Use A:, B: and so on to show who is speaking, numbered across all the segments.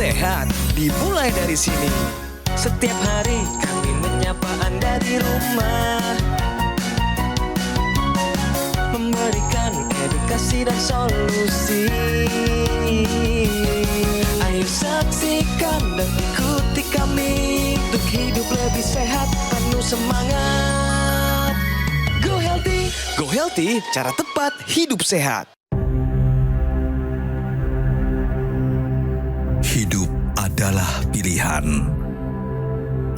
A: sehat dimulai dari sini. Setiap hari kami menyapa Anda di rumah, memberikan edukasi dan solusi. Ayo saksikan dan ikuti kami untuk hidup lebih sehat, penuh semangat. Go Healthy, cara tepat hidup sehat.
B: Hidup adalah pilihan.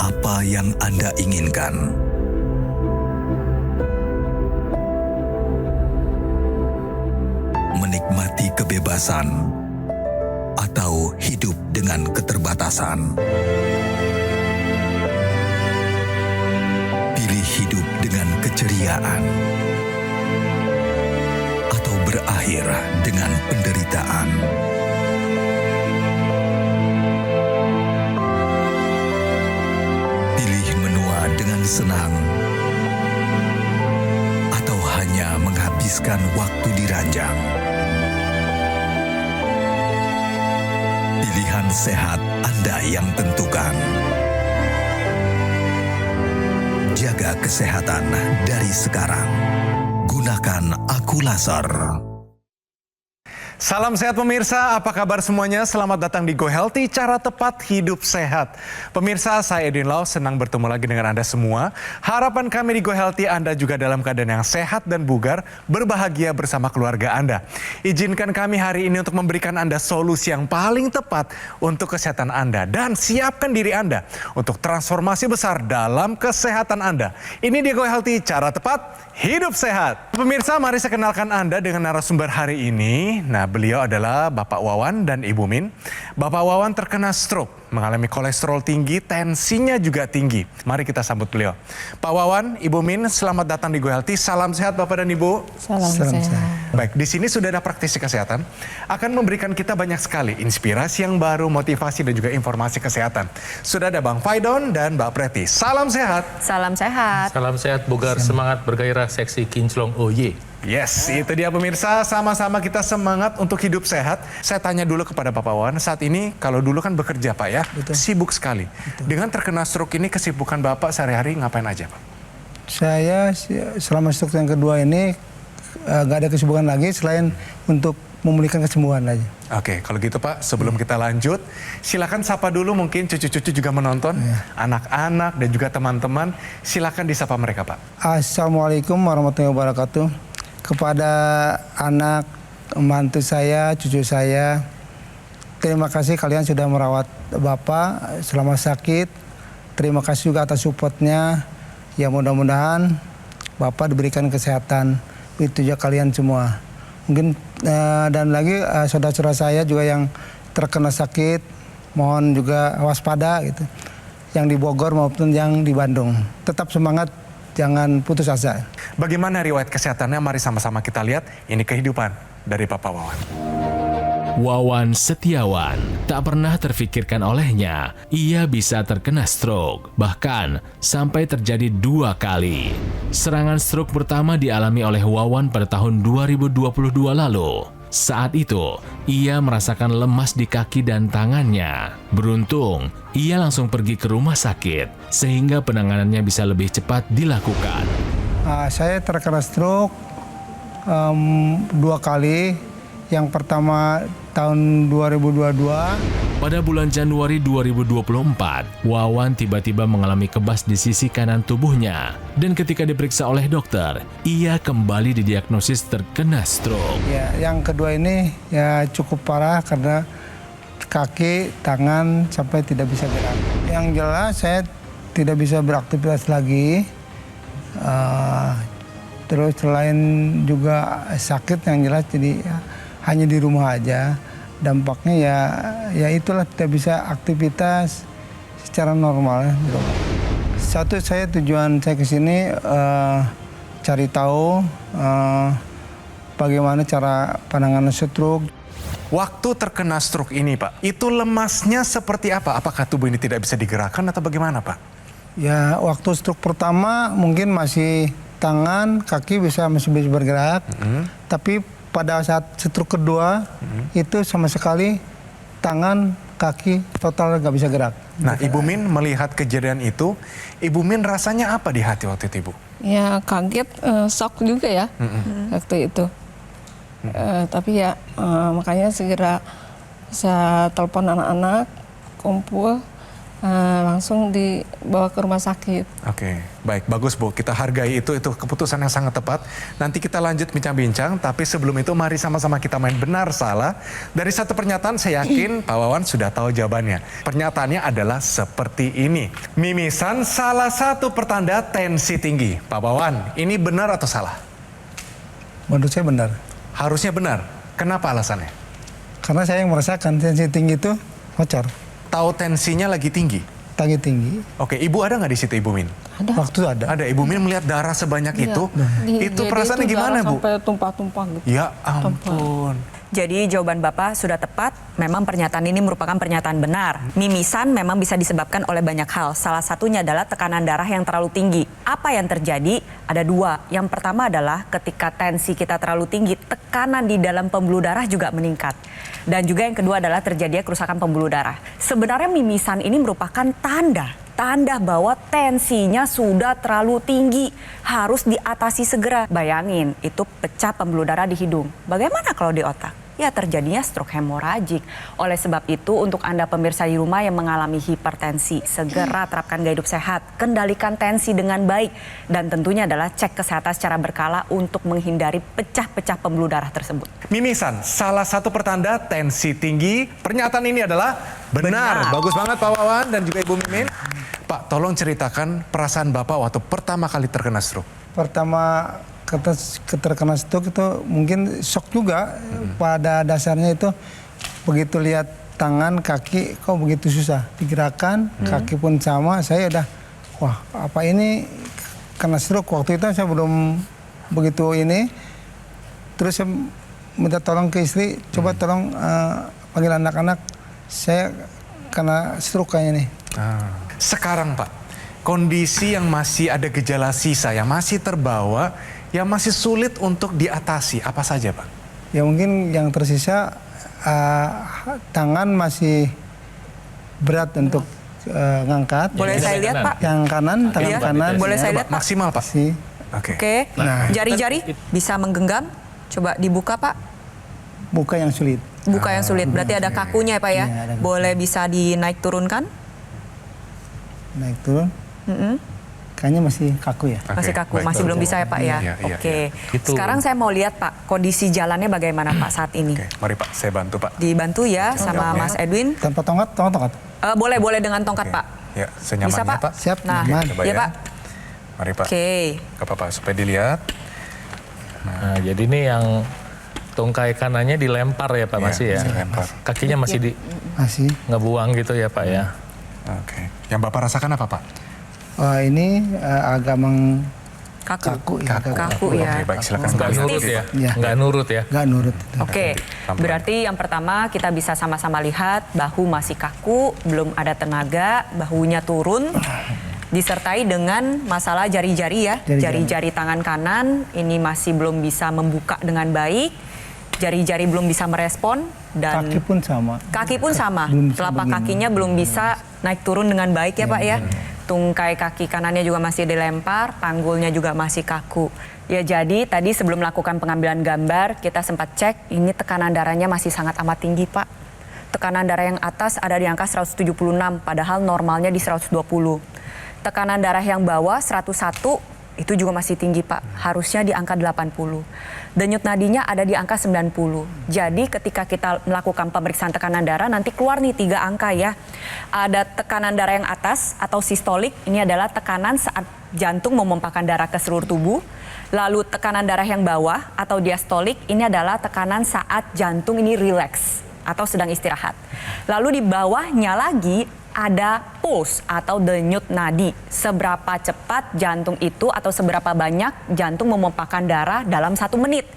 B: Apa yang Anda inginkan? Menikmati kebebasan atau hidup dengan keterbatasan? Pilih hidup dengan keceriaan atau berakhir dengan penderitaan? Pilih menua dengan senang atau hanya menghabiskan waktu di ranjang? Pilihan sehat Anda yang tentukan. Jaga kesehatan dari sekarang. Gunakan Akulaser.
C: Salam sehat pemirsa, apa kabar semuanya? Selamat datang di Go Healthy, cara tepat hidup sehat. Pemirsa, saya Edwin Lau, senang bertemu lagi dengan Anda semua. Harapan kami di Go Healthy, Anda juga dalam keadaan yang sehat dan bugar, berbahagia bersama keluarga Anda. Izinkan kami hari ini untuk memberikan Anda solusi yang paling tepat untuk kesehatan Anda. Dan siapkan diri Anda untuk transformasi besar dalam kesehatan Anda. Ini di Go Healthy, cara tepat hidup sehat. Pemirsa, mari saya kenalkan Anda dengan narasumber hari ini. Nah, beliau adalah Bapak Wawan dan Ibu Min. Bapak Wawan terkena stroke, mengalami kolesterol tinggi, tensinya juga tinggi. Mari kita sambut beliau. Pak Wawan, Ibu Min, selamat datang di Go Healthy. Salam sehat Bapak dan Ibu.
D: Salam sehat.
C: Baik, di sini sudah ada praktisi kesehatan. Akan memberikan kita banyak sekali inspirasi yang baru, motivasi dan juga informasi kesehatan. Sudah ada Bang Faidon dan Mbak Preti. Salam sehat.
D: Salam sehat.
E: Salam sehat, bugar, semangat, bergairah, seksi, kinclong, oh ye.
C: Yes, itu dia pemirsa. Sama-sama kita semangat untuk hidup sehat. Saya tanya dulu kepada Bapak Wawan, saat ini kalau dulu kan bekerja Pak ya, sibuk sekali. Dengan terkena stroke ini, kesibukan Bapak sehari-hari ngapain aja Pak?
F: Saya selama stroke yang kedua ini nggak ada kesibukan lagi selain untuk memulihkan kesembuhan aja.
C: Oke, kalau gitu Pak, sebelum kita lanjut, silakan sapa dulu, mungkin cucu-cucu juga menonton, anak-anak dan juga teman-teman, silakan disapa mereka Pak.
F: Assalamualaikum warahmatullahi wabarakatuh. Kepada anak, mantu saya, cucu saya, terima kasih kalian sudah merawat Bapak selama sakit. Terima kasih juga atas supportnya. Ya mudah-mudahan Bapak diberikan kesehatan. Itu juga kalian semua. Mungkin dan lagi saudara-saudara saya juga yang terkena sakit, mohon juga waspada gitu. Yang di Bogor maupun yang di Bandung. Tetap semangat, jangan putus asa.
C: Bagaimana riwayat kesehatannya? Mari sama-sama kita lihat. Ini kehidupan dari Bapak Wawan.
G: Wawan Setiawan, tak pernah terfikirkan olehnya ia bisa terkena stroke, bahkan sampai terjadi 2 kali. Serangan stroke pertama dialami oleh Wawan pada tahun 2022 lalu. Saat itu, ia merasakan lemas di kaki dan tangannya. Beruntung, ia langsung pergi ke rumah sakit, sehingga penanganannya bisa lebih cepat dilakukan.
F: Saya terkena stroke 2 kali. Yang pertama tahun 2022.
G: Pada bulan Januari 2024, Wawan tiba-tiba mengalami kebas di sisi kanan tubuhnya. Dan ketika diperiksa oleh dokter, ia kembali didiagnosis terkena stroke.
F: Ya, yang kedua ini ya cukup parah karena kaki, tangan sampai tidak bisa gerak. Yang jelas saya tidak bisa beraktivitas lagi. Terus selain juga sakit yang jelas jadi hanya di rumah aja. Dampaknya ya itulah tidak bisa aktivitas secara normal. Satu, saya tujuan saya ke sini cari tahu bagaimana cara penanganan stroke.
C: Waktu terkena stroke ini Pak, itu lemasnya seperti apa? Apakah tubuh ini tidak bisa digerakkan atau bagaimana Pak?
F: Ya, waktu stroke pertama mungkin masih tangan, kaki masih bisa bergerak. Tapi pada saat stroke kedua itu sama sekali tangan kaki total nggak bisa gerak.
C: Nah, Ibu Min melihat kejadian itu, Ibu Min rasanya apa di hati waktu itu, Ibu?
D: Ya kaget, shock juga ya waktu itu. Tapi ya makanya segera saya telepon anak-anak, kumpul, langsung dibawa ke rumah sakit.
C: Oke, baik, bagus Bu. Kita hargai itu keputusan yang sangat tepat. Nanti kita lanjut bincang-bincang, tapi sebelum itu mari sama-sama kita main benar salah. Dari satu pernyataan saya yakin Pak Wawan sudah tahu jawabannya. Pernyataannya adalah seperti ini. Mimisan salah satu pertanda tensi tinggi. Pak Wawan, ini benar atau salah?
F: Menurut saya benar.
C: Harusnya benar. Kenapa alasannya?
F: Karena saya yang merasakan tensi tinggi itu bocor,
C: Tahu tensinya lagi tinggi?
F: tanggi tinggi.
C: Oke, Ibu ada nggak di situ, Ibu Min?
D: Ada.
F: Waktu ada.
C: Ada. Ibu Min melihat darah sebanyak itu. Itu
D: Jadi
C: perasaannya
D: itu
C: gimana,
D: darah
C: Bu?
D: Sampai tumpah-tumpah gitu.
C: Ya ampun.
H: Jadi jawaban Bapak sudah tepat, memang pernyataan ini merupakan pernyataan benar. Mimisan memang bisa disebabkan oleh banyak hal, salah satunya adalah tekanan darah yang terlalu tinggi. Apa yang terjadi? Ada dua. Yang pertama adalah ketika tensi kita terlalu tinggi, tekanan di dalam pembuluh darah juga meningkat. Dan juga yang kedua adalah terjadinya kerusakan pembuluh darah. Sebenarnya mimisan ini merupakan tanda bahwa tensinya sudah terlalu tinggi, harus diatasi segera. Bayangin, itu pecah pembuluh darah di hidung. Bagaimana kalau di otak? Ya terjadinya stroke hemoragik. Oleh sebab itu, untuk Anda pemirsa di rumah yang mengalami hipertensi, segera terapkan gaya hidup sehat, kendalikan tensi dengan baik, dan tentunya adalah cek kesehatan secara berkala untuk menghindari pecah-pecah pembuluh darah tersebut.
C: Mimisan, salah satu pertanda tensi tinggi. Pernyataan ini adalah benar. Bagus banget Pak Wawan dan juga Ibu Mimin. Pak, tolong ceritakan perasaan Bapak waktu pertama kali terkena stroke.
F: Pertama terkena stroke itu mungkin shock juga. Pada dasarnya itu begitu lihat tangan, kaki kok begitu susah digerakkan, kaki pun sama. Saya udah, wah apa ini kena stroke. Waktu itu saya belum begitu ini. Terus saya minta tolong ke istri, coba tolong panggil anak-anak, saya kena stroke kayaknya nih.
C: Sekarang Pak, kondisi yang masih ada gejala sisa, yang masih terbawa, yang masih sulit untuk diatasi, apa saja Pak?
F: Ya mungkin yang tersisa tangan masih berat untuk ngangkat.
H: Boleh saya lihat Pak?
F: Yang kanan, tangan
H: Iya.
F: kanan.
H: Boleh saya lihat Pak?
C: Maksimal Pak?
F: Sih.
C: Oke.
H: Oke, jari-jari bisa menggenggam. Coba dibuka Pak.
F: Buka yang sulit.
H: Buka yang sulit, berarti ada kakunya ya Pak ya?
F: Iya, ada kaku.
H: Boleh bisa dinaik turunkan?
F: Naik turun. Kayaknya masih kaku ya.
H: Masih
C: Oke,
H: kaku,
C: baik.
H: masih belum bisa ya Pak ya?
C: Iya, iya,
H: Oke,
C: iya.
E: Itu.
H: sekarang saya mau lihat Pak, kondisi jalannya bagaimana Pak saat ini?
C: Oke, mari Pak, saya bantu Pak.
H: Dibantu ya sama
C: Tongkatnya.
H: Mas Edwin.
F: Tanpa tongkat.
H: Boleh dengan tongkat
C: Oke.
H: Pak.
C: Ya, senyamannya
H: Bisa Pak?
C: Pak.
F: Siap,
H: Nah,
F: nyaman.
C: Coba
H: ya
C: ya.
H: Pak.
C: Mari Pak.
H: Oke.
C: Gak apa-apa, supaya dilihat.
E: Nah, jadi ini yang tungkai kanannya dilempar ya Pak,
C: Iya,
E: masih ya.
C: masih lempar.
E: Kakinya masih di
F: Masih.
E: ngebuang gitu ya Pak ya.
C: Oke. Yang Bapak rasakan apa Pak?
F: Ini agak
H: Kaku.
F: kaku ya.
H: Kaku ya.
C: Oke, baik, silakan.
E: Nggak
C: Kembali.
E: nurut ya.
F: Iya.
E: Nggak nurut ya.
F: Nggak nurut.
H: Oke,
C: Pelan-pelan.
H: berarti yang pertama kita bisa sama-sama lihat bahu masih kaku, belum ada tenaga, bahunya turun, disertai dengan masalah jari-jari ya.
F: Jari-jari.
H: Jari-jari tangan kanan ini masih belum bisa membuka dengan baik, jari-jari belum bisa merespon, dan
F: Kaki pun sama.
H: kaki pun sama.
F: Belum bisa
H: Telapak
F: begini.
H: kakinya belum bisa naik turun dengan baik ya Pak ya. Tungkai kaki kanannya juga masih dilempar, panggulnya juga masih kaku. Ya jadi tadi sebelum melakukan pengambilan gambar, kita sempat cek ini tekanan darahnya masih sangat amat tinggi Pak. Tekanan darah yang atas ada di angka 176, padahal normalnya di 120. Tekanan darah yang bawah 101, itu juga masih tinggi Pak, harusnya di angka 80. Denyut nadinya ada di angka 90. Jadi ketika kita melakukan pemeriksaan tekanan darah nanti keluar nih 3 angka ya. Ada tekanan darah yang atas atau sistolik, ini adalah tekanan saat jantung memompahkan darah ke seluruh tubuh. Lalu tekanan darah yang bawah atau diastolik, ini adalah tekanan saat jantung ini rileks atau sedang istirahat. Lalu di bawahnya lagi ada pulse atau denyut nadi. Seberapa cepat jantung itu atau seberapa banyak jantung memompahkan darah dalam 1 menit.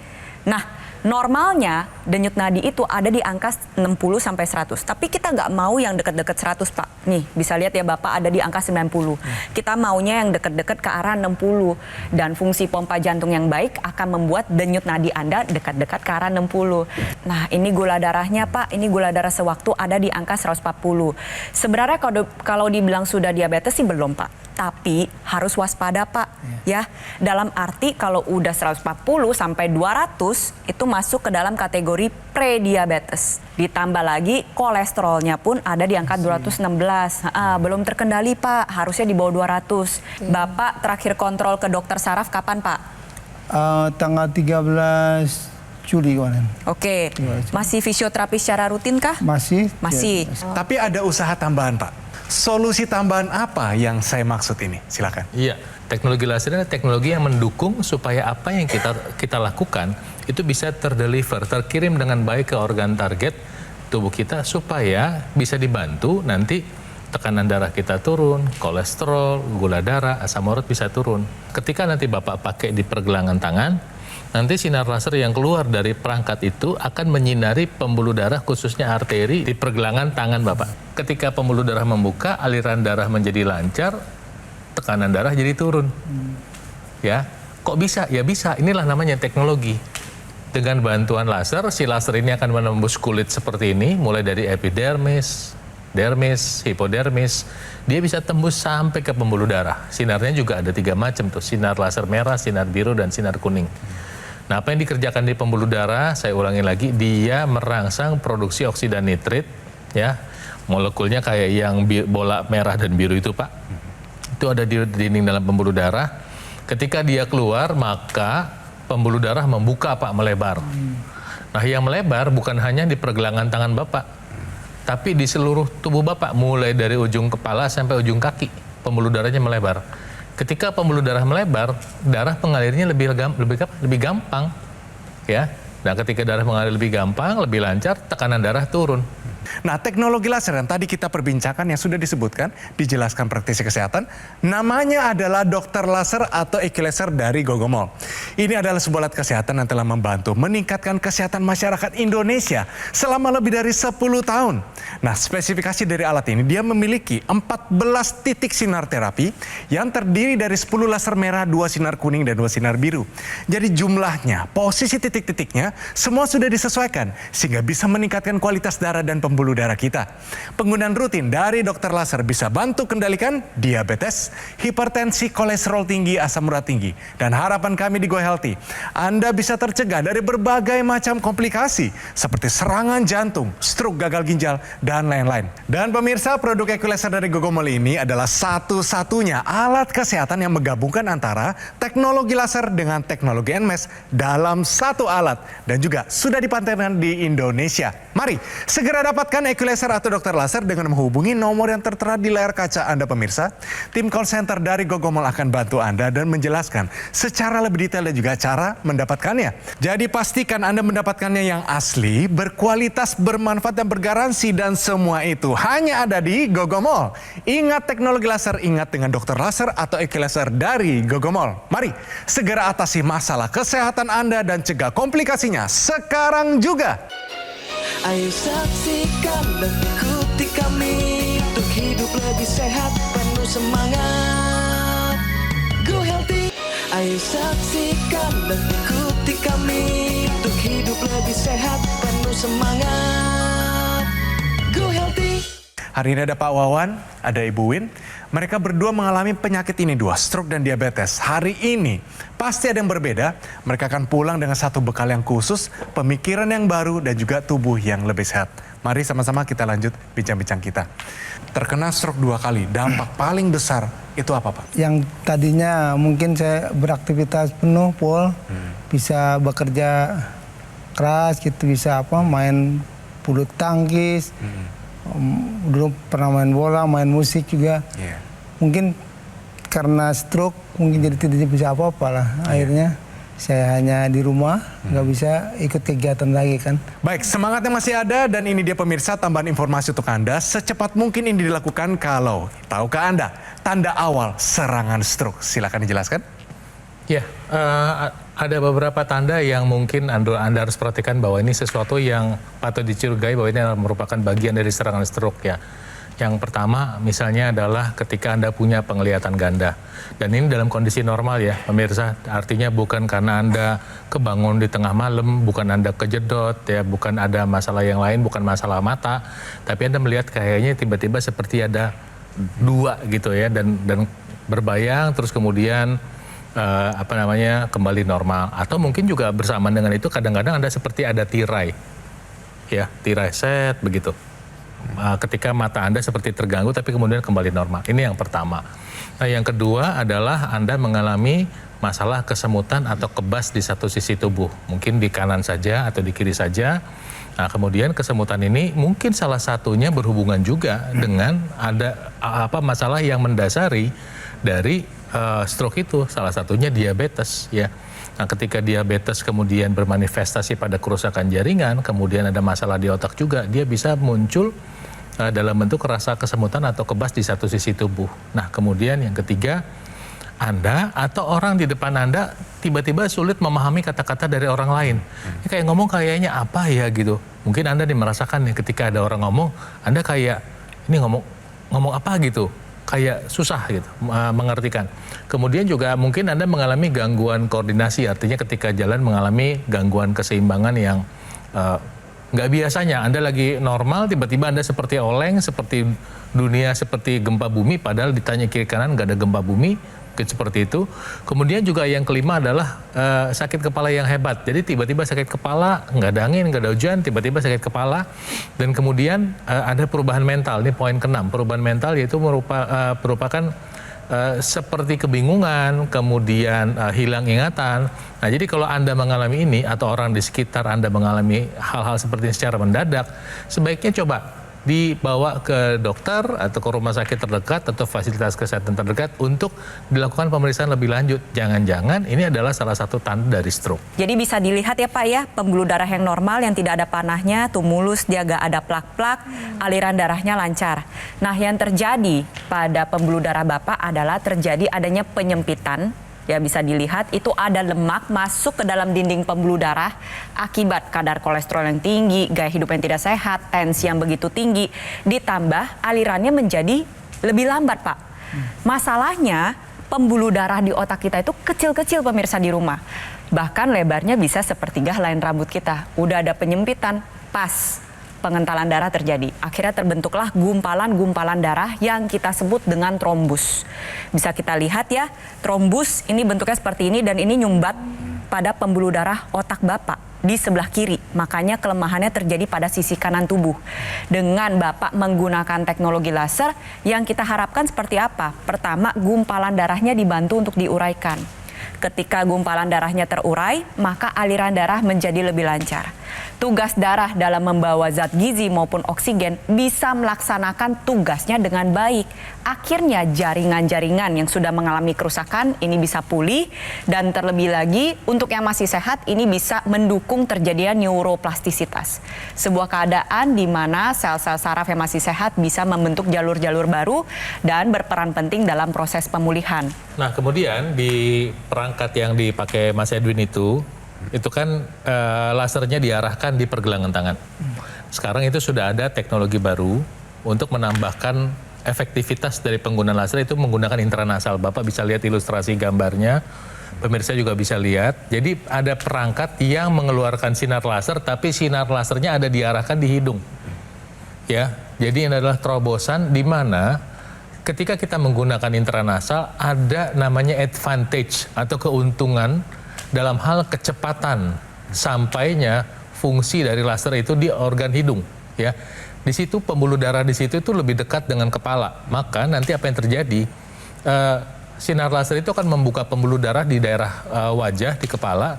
H: Nah, normalnya denyut nadi itu ada di angka 60 sampai 100. Tapi kita nggak mau yang deket-deket 100, Pak. Nih, bisa lihat ya Bapak ada di angka 90. Kita maunya yang deket-deket ke arah 60. Dan fungsi pompa jantung yang baik akan membuat denyut nadi Anda dekat-dekat ke arah 60. Nah, ini gula darahnya, Pak. Ini gula darah sewaktu ada di angka 140. Sebenarnya kalau dibilang sudah diabetes sih belum, Pak. Tapi harus waspada, Pak. Ya, dalam arti kalau udah 140 sampai 200 itu masuk ke dalam kategori prediabetes. Ditambah lagi kolesterolnya pun ada di angka 216. Belum terkendali, Pak. Harusnya di bawah 200. Bapak terakhir kontrol ke dokter saraf kapan, Pak?
F: Tanggal 13 Juli kemarin.
H: Oke. Masih fisioterapi secara rutin kah?
F: Masih.
H: Masih.
C: Tapi ada usaha tambahan, Pak. Solusi tambahan apa yang saya maksud ini? Silakan.
E: Iya, teknologi laser adalah teknologi yang mendukung supaya apa yang kita lakukan itu bisa terdeliver, terkirim dengan baik ke organ target tubuh kita supaya bisa dibantu nanti tekanan darah kita turun, kolesterol, gula darah, asam urat bisa turun. Ketika nanti Bapak pakai di pergelangan tangan, nanti sinar laser yang keluar dari perangkat itu akan menyinari pembuluh darah khususnya arteri di pergelangan tangan Bapak. Ketika pembuluh darah membuka, aliran darah menjadi lancar, tekanan darah jadi turun. Ya, kok bisa? Ya bisa, inilah namanya teknologi. Dengan bantuan laser, si laser ini akan menembus kulit seperti ini, mulai dari epidermis, dermis, hipodermis, dia bisa tembus sampai ke pembuluh darah. Sinarnya juga ada 3 macam tuh, sinar laser merah, sinar biru, dan sinar kuning. Nah, apa yang dikerjakan di pembuluh darah, saya ulangi lagi, dia merangsang produksi oksida nitrit, ya, molekulnya kayak yang bola merah dan biru itu, Pak. Itu ada di dinding dalam pembuluh darah. Ketika dia keluar, maka pembuluh darah membuka, Pak, melebar. Nah, yang melebar bukan hanya di pergelangan tangan Bapak, tapi di seluruh tubuh Bapak, mulai dari ujung kepala sampai ujung kaki, pembuluh darahnya melebar. Ketika pembuluh darah melebar, darah pengalirnya lebih gampang, ya. Nah, ketika darah mengalir lebih gampang, lebih lancar, tekanan darah turun.
C: Nah, teknologi laser yang tadi kita perbincangkan yang sudah disebutkan, dijelaskan praktisi kesehatan, namanya adalah dokter laser atau Equilaser dari Gogomol. Ini adalah sebuah alat kesehatan yang telah membantu meningkatkan kesehatan masyarakat Indonesia selama lebih dari 10 tahun. Nah, spesifikasi dari alat ini, dia memiliki 14 titik sinar terapi yang terdiri dari 10 laser merah, 2 sinar kuning, dan 2 sinar biru. Jadi jumlahnya, posisi titik-titiknya, semua sudah disesuaikan sehingga bisa meningkatkan kualitas darah dan pembuluh darah kita. Penggunaan rutin dari dokter laser bisa bantu kendalikan diabetes, hipertensi, kolesterol tinggi, asam urat tinggi. Dan harapan kami di Go Healthy, Anda bisa tercegah dari berbagai macam komplikasi seperti serangan jantung, stroke, gagal ginjal, dan lain-lain. Dan pemirsa, produk Equilaser dari Gogomol ini adalah satu-satunya alat kesehatan yang menggabungkan antara teknologi laser dengan teknologi NMES dalam satu alat dan juga sudah dipatenkan di Indonesia. Mari segera dapatkan Equilaser atau dokter laser dengan menghubungi nomor yang tertera di layar kaca Anda pemirsa. Tim call center dari Gogomol akan bantu Anda dan menjelaskan secara lebih detail dan juga cara mendapatkannya. Jadi pastikan Anda mendapatkannya yang asli, berkualitas, bermanfaat, dan bergaransi, dan semua itu hanya ada di Gogomol. Ingat teknologi laser, ingat dengan dokter laser atau Equilaser dari Gogomol. Mari segera atasi masalah kesehatan Anda dan cegah komplikasinya sekarang juga.
A: Ayo saksikan dan ikuti kami untuk hidup lebih sehat, penuh semangat. Go Healthy. Ayo saksikan dan ikuti kami untuk hidup lebih sehat, penuh semangat. Go Healthy.
C: Hari ini ada Pak Wawan, ada Ibu Win. Mereka berdua mengalami penyakit ini dua, stroke dan diabetes. Hari ini pasti ada yang berbeda. Mereka akan pulang dengan satu bekal yang khusus, pemikiran yang baru, dan juga tubuh yang lebih sehat. Mari sama-sama kita lanjut bincang-bincang kita. Terkena stroke 2 kali, dampak paling besar itu apa, Pak?
F: Yang tadinya mungkin saya beraktivitas penuh, Pol, bisa bekerja keras gitu, bisa main bulu tangkis, dulu pernah main bola, main musik juga. Mungkin karena stroke mungkin jadi tidak bisa apa-apa lah. Akhirnya saya hanya di rumah, nggak bisa ikut kegiatan lagi kan.
C: Baik, semangatnya masih ada dan ini dia pemirsa tambahan informasi untuk Anda. Secepat mungkin ini dilakukan kalau, tahukah Anda, tanda awal serangan stroke? Silakan dijelaskan.
E: Ya, Ada beberapa tanda yang mungkin Anda harus perhatikan bahwa ini sesuatu yang patut dicurigai bahwa ini merupakan bagian dari serangan stroke ya. Yang pertama misalnya adalah ketika Anda punya penglihatan ganda. Dan ini dalam kondisi normal ya pemirsa, artinya bukan karena Anda kebangun di tengah malam, bukan Anda kejedot ya, bukan ada masalah yang lain, bukan masalah mata, tapi Anda melihat kayaknya tiba-tiba seperti ada dua gitu ya, dan berbayang terus kemudian kembali normal. Atau mungkin juga bersamaan dengan itu kadang-kadang Anda seperti ada tirai ya, tirai set begitu. Ketika mata Anda seperti terganggu tapi kemudian kembali normal. Ini yang pertama. Nah, yang kedua adalah Anda mengalami masalah kesemutan atau kebas di satu sisi tubuh. Mungkin di kanan saja atau di kiri saja. Nah, kemudian kesemutan ini mungkin salah satunya berhubungan juga dengan ada masalah yang mendasari dari stroke itu. Salah satunya diabetes ya. Nah, ketika diabetes kemudian bermanifestasi pada kerusakan jaringan, kemudian ada masalah di otak juga, dia bisa muncul dalam bentuk rasa kesemutan atau kebas di satu sisi tubuh. Nah, kemudian yang ketiga, Anda atau orang di depan Anda tiba-tiba sulit memahami kata-kata dari orang lain. Ini kayak ngomong kayaknya apa ya gitu. Mungkin Anda merasakan nih ketika ada orang ngomong, Anda kayak ini ngomong apa gitu. Kayak susah gitu mengartikan. Kemudian juga mungkin Anda mengalami gangguan koordinasi, artinya ketika jalan mengalami gangguan keseimbangan yang nggak biasanya. Anda lagi normal, tiba-tiba Anda seperti oleng, seperti dunia seperti gempa bumi, padahal ditanya kiri kanan nggak ada gempa bumi, mungkin seperti itu. Kemudian juga yang kelima adalah sakit kepala yang hebat. Jadi tiba-tiba sakit kepala, nggak ada angin, nggak ada hujan, tiba-tiba sakit kepala. Dan kemudian ada perubahan mental, ini poin ke-6. Perubahan mental yaitu merupakan seperti kebingungan, kemudian hilang ingatan. Nah, jadi kalau Anda mengalami ini atau orang di sekitar Anda mengalami hal-hal seperti ini secara mendadak, sebaiknya coba dibawa ke dokter atau ke rumah sakit terdekat atau fasilitas kesehatan terdekat untuk dilakukan pemeriksaan lebih lanjut. Jangan-jangan ini adalah salah satu tanda dari stroke.
H: Jadi bisa dilihat ya Pak ya, pembuluh darah yang normal yang tidak ada panahnya, tuh mulus, dia gak ada plak-plak, aliran darahnya lancar. Nah, yang terjadi pada pembuluh darah Bapak adalah terjadi adanya penyempitan. Ya, bisa dilihat itu ada lemak masuk ke dalam dinding pembuluh darah akibat kadar kolesterol yang tinggi, gaya hidup yang tidak sehat, tensi yang begitu tinggi, ditambah alirannya menjadi lebih lambat Pak. Masalahnya pembuluh darah di otak kita itu kecil-kecil pemirsa di rumah. Bahkan lebarnya bisa sepertiga helai rambut kita. Udah ada penyempitan, pas pengentalan darah terjadi. Akhirnya terbentuklah gumpalan-gumpalan darah yang kita sebut dengan trombus. Bisa kita lihat ya, trombus ini bentuknya seperti ini dan ini nyumbat pada pembuluh darah otak Bapak di sebelah kiri. Makanya kelemahannya terjadi pada sisi kanan tubuh. Dengan Bapak menggunakan teknologi laser yang kita harapkan seperti apa? Pertama, gumpalan darahnya dibantu untuk diuraikan. Ketika gumpalan darahnya terurai, maka aliran darah menjadi lebih lancar. Tugas darah dalam membawa zat gizi maupun oksigen bisa melaksanakan tugasnya dengan baik. Akhirnya jaringan-jaringan yang sudah mengalami kerusakan ini bisa pulih, dan terlebih lagi untuk yang masih sehat ini bisa mendukung terjadinya neuroplastisitas. Sebuah keadaan di mana sel-sel saraf yang masih sehat bisa membentuk jalur-jalur baru dan berperan penting dalam proses pemulihan.
E: Nah, kemudian di perangkat yang dipakai Mas Edwin itu kan lasernya diarahkan di pergelangan tangan. Sekarang itu sudah ada teknologi baru untuk menambahkan efektivitas dari penggunaan laser, itu menggunakan intranasal. Bapak bisa lihat ilustrasi gambarnya, pemirsa juga bisa lihat. Jadi ada perangkat yang mengeluarkan sinar laser, tapi sinar lasernya ada diarahkan di hidung. Ya, jadi ini adalah terobosan di mana ketika kita menggunakan intranasal ada namanya advantage atau keuntungan dalam hal kecepatan sampainya fungsi dari laser itu di organ hidung, ya. Di situ pembuluh darah di situ itu lebih dekat dengan kepala. Maka nanti apa yang terjadi? Sinar laser itu akan membuka pembuluh darah di daerah wajah, di kepala,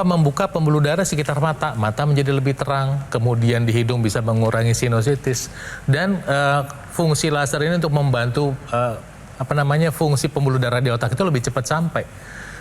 E: membuka pembuluh darah sekitar mata. Mata menjadi lebih terang, kemudian di hidung bisa mengurangi sinusitis, dan fungsi laser ini untuk membantu fungsi pembuluh darah di otak itu lebih cepat sampai.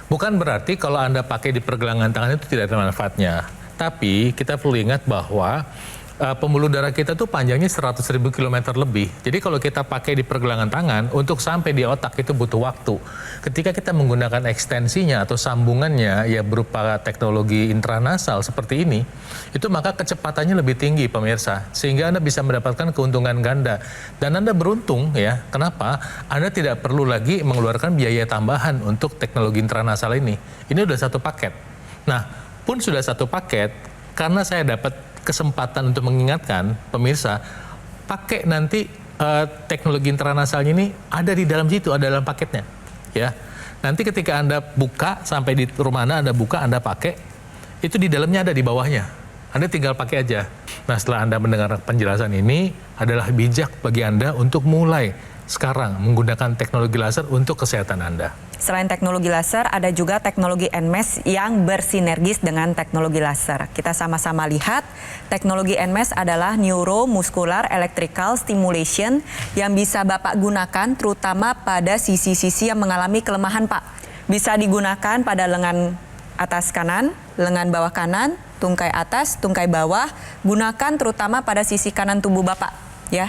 E: Bukan berarti kalau Anda pakai di pergelangan tangan itu tidak ada manfaatnya. Tapi kita perlu ingat bahwa pembuluh darah kita tuh panjangnya 100.000 km lebih. Jadi kalau kita pakai di pergelangan tangan, untuk sampai di otak itu butuh waktu. Ketika kita menggunakan ekstensinya atau sambungannya ya berupa teknologi intranasal seperti ini, itu maka kecepatannya lebih tinggi pemirsa. Sehingga Anda bisa mendapatkan keuntungan ganda. Dan Anda beruntung ya, kenapa? Anda tidak perlu lagi mengeluarkan biaya tambahan untuk teknologi intranasal ini. Ini udah satu paket. Nah, pun sudah satu paket, karena saya dapat kesempatan untuk mengingatkan pemirsa, pakai nanti teknologi intranasalnya ini ada di dalam situ, ada dalam paketnya, ya. Nanti ketika Anda buka sampai di rumah Anda buka, Anda pakai, itu di dalamnya ada di bawahnya. Anda tinggal pakai aja. Nah, setelah Anda mendengar penjelasan ini, adalah bijak bagi Anda untuk mulai sekarang menggunakan teknologi laser untuk kesehatan Anda.
H: Selain teknologi laser, ada juga teknologi NMES yang bersinergis dengan teknologi laser. Kita sama-sama lihat, teknologi NMES adalah Neuromuscular Electrical Stimulation yang bisa Bapak gunakan terutama pada sisi-sisi yang mengalami kelemahan, Pak. Bisa digunakan pada lengan atas kanan, lengan bawah kanan, tungkai atas, tungkai bawah. Gunakan terutama pada sisi kanan tubuh Bapak. Ya,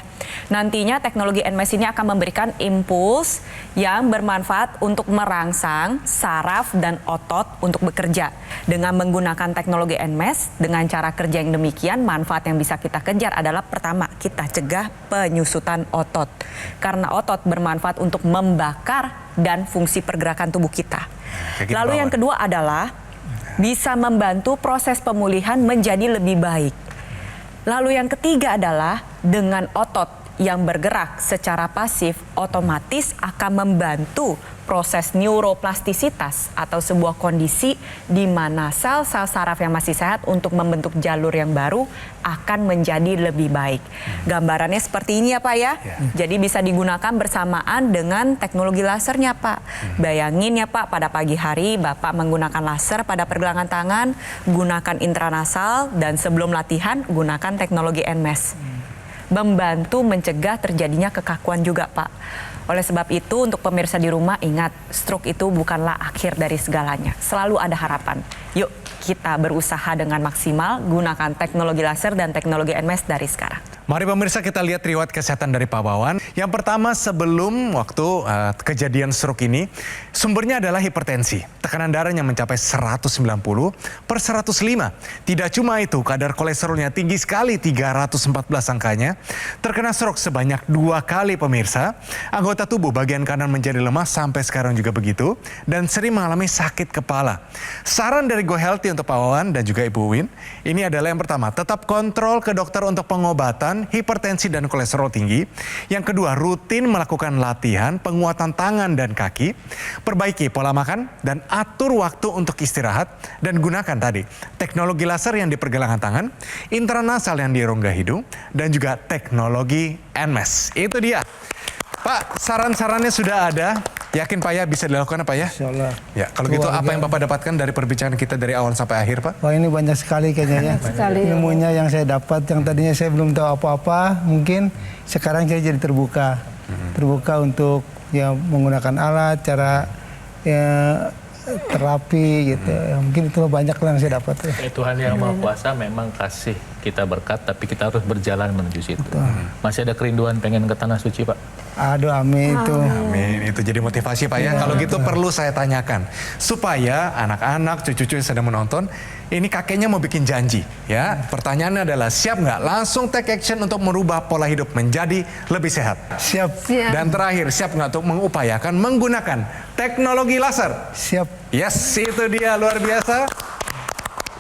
H: nantinya teknologi NMES ini akan memberikan impuls yang bermanfaat untuk merangsang saraf dan otot untuk bekerja. Dengan menggunakan teknologi NMES, dengan cara kerja yang demikian, manfaat yang bisa kita kejar adalah pertama, kita cegah penyusutan otot. Karena otot bermanfaat untuk membakar dan fungsi pergerakan tubuh kita. Lalu yang kedua adalah bisa membantu proses pemulihan menjadi lebih baik. Lalu yang ketiga adalah dengan otot yang bergerak secara pasif otomatis akan membantu proses neuroplastisitas atau sebuah kondisi di mana sel-sel saraf yang masih sehat untuk membentuk jalur yang baru akan menjadi lebih baik. Gambarannya seperti ini ya Pak ya. Jadi bisa digunakan bersamaan dengan teknologi lasernya Pak. Bayangin ya Pak, pada pagi hari Bapak menggunakan laser pada pergelangan tangan, gunakan intranasal, dan sebelum latihan gunakan teknologi NMES. Membantu mencegah terjadinya kekakuan juga Pak. Oleh sebab itu untuk pemirsa di rumah ingat, stroke itu bukanlah akhir dari segalanya. Selalu ada harapan. Yuk kita berusaha dengan maksimal, gunakan teknologi laser dan teknologi NMES dari sekarang.
C: Mari pemirsa kita lihat riwayat kesehatan dari Pak Wawan. Yang pertama sebelum waktu kejadian stroke ini, sumbernya adalah hipertensi. Tekanan darahnya mencapai 190/105. Tidak cuma itu, kadar kolesterolnya tinggi sekali, 314 angkanya. Terkena stroke sebanyak 2 kali pemirsa. Anggota tubuh bagian kanan menjadi lemah sampai sekarang juga begitu. Dan sering mengalami sakit kepala. Saran dari Go Healthy untuk Pak Wawan dan juga Ibu Win, ini adalah yang pertama, tetap kontrol ke dokter untuk pengobatan hipertensi dan kolesterol tinggi. Yang kedua, rutin melakukan latihan penguatan tangan dan kaki, perbaiki pola makan dan atur waktu untuk istirahat, dan gunakan tadi teknologi laser yang di pergelangan tangan, intranasal yang di rongga hidung, dan juga teknologi NMES. Itu dia. Pak, saran-sarannya sudah ada. Yakin Pak ya bisa dilakukan Pak ya?
F: Insya Allah.
C: Ya, kalau gitu apa yang Bapak dapatkan dari perbincangan kita dari awal sampai akhir Pak?
F: Wah ini banyak sekali kayaknya ya. Ilmunya yang saya dapat, yang tadinya saya belum tahu apa-apa, mungkin sekarang saya jadi terbuka. Terbuka untuk ya menggunakan alat, cara ya, terapi gitu. Ya, mungkin itu banyak yang saya dapat. Ya.
E: Tuhan yang Maha Kuasa memang kasih kita berkat, tapi kita harus berjalan menuju situ. Masih ada kerinduan pengen ke Tanah Suci Pak?
F: Aduh amin itu.
C: Amin, itu jadi motivasi Pak ya. Kalau gitu perlu saya tanyakan. Supaya anak-anak, cucu-cucu yang sedang menonton, ini kakeknya mau bikin janji ya. Pertanyaannya adalah siap nggak langsung take action untuk merubah pola hidup menjadi lebih sehat?
F: Siap.
C: Dan terakhir, siap nggak untuk mengupayakan menggunakan teknologi laser?
F: Siap.
C: Yes, itu dia luar biasa.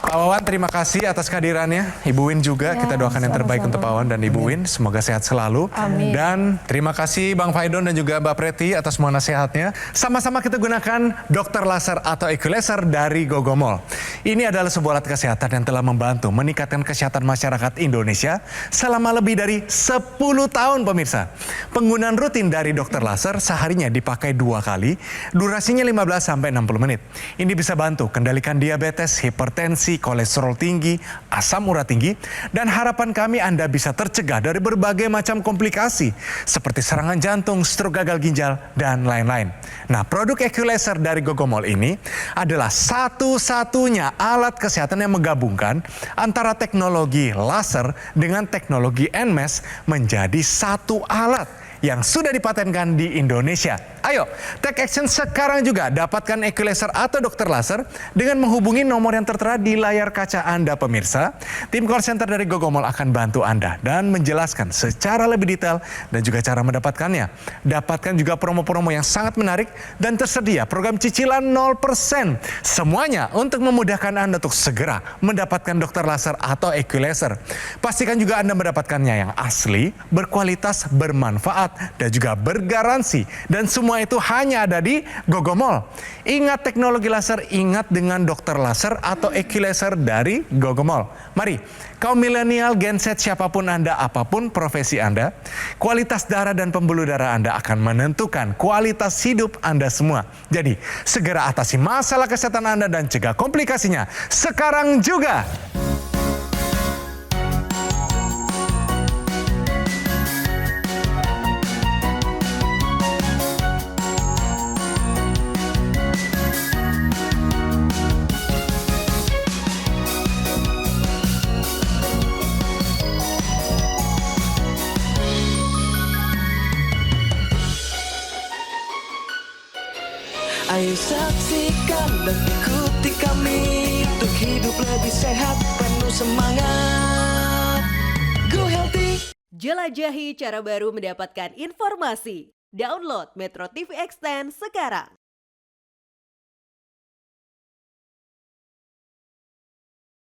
C: Pak Wawan, terima kasih atas kehadirannya. Ibu Win juga, kita doakan yang terbaik untuk Pak Wawan dan Ibu Win. Semoga sehat selalu.
D: Amin.
C: Dan terima kasih Bang Faidon dan juga Mbak Preti atas semua nasihatnya. Sama-sama kita gunakan dokter laser atau EQ Laser dari Gogomol. Ini adalah sebuah alat kesehatan yang telah membantu meningkatkan kesehatan masyarakat Indonesia selama lebih dari 10 tahun pemirsa. Penggunaan rutin dari dokter laser seharinya dipakai 2 kali, durasinya 15-60 menit. Ini bisa bantu kendalikan diabetes, hipertensi, hipertensi, kolesterol tinggi, asam urat tinggi, dan harapan kami Anda bisa tercegah dari berbagai macam komplikasi seperti serangan jantung, stroke gagal ginjal, dan lain-lain. Nah, produk Equalizer dari Gogomol ini adalah satu-satunya alat kesehatan yang menggabungkan antara teknologi laser dengan teknologi NMES menjadi satu alat yang sudah dipatenkan di Indonesia. Ayo, take action sekarang juga. Dapatkan Equalizer atau dokter laser dengan menghubungi nomor yang tertera di layar kaca Anda pemirsa. Tim call center dari Gogomol akan bantu Anda dan menjelaskan secara lebih detail dan juga cara mendapatkannya. Dapatkan juga promo-promo yang sangat menarik dan tersedia program cicilan 0%. Semuanya untuk memudahkan Anda untuk segera mendapatkan dokter laser atau Equalizer. Pastikan juga Anda mendapatkannya yang asli, berkualitas, bermanfaat, dan juga bergaransi. Dan semua itu hanya ada di Gogomol. Ingat teknologi laser, ingat dengan dokter laser atau Equalizer dari Gogomol. Mari, kaum milenial, Gen Z, siapapun Anda, apapun profesi Anda, kualitas darah dan pembuluh darah Anda akan menentukan kualitas hidup Anda semua. Jadi, segera atasi masalah kesehatan Anda dan cegah komplikasinya sekarang juga.
A: Ayo saksikan dan ikuti kami untuk hidup lebih sehat, penuh semangat. Go Healthy.
I: Jelajahi cara baru mendapatkan informasi. Download Metro TV Extend sekarang.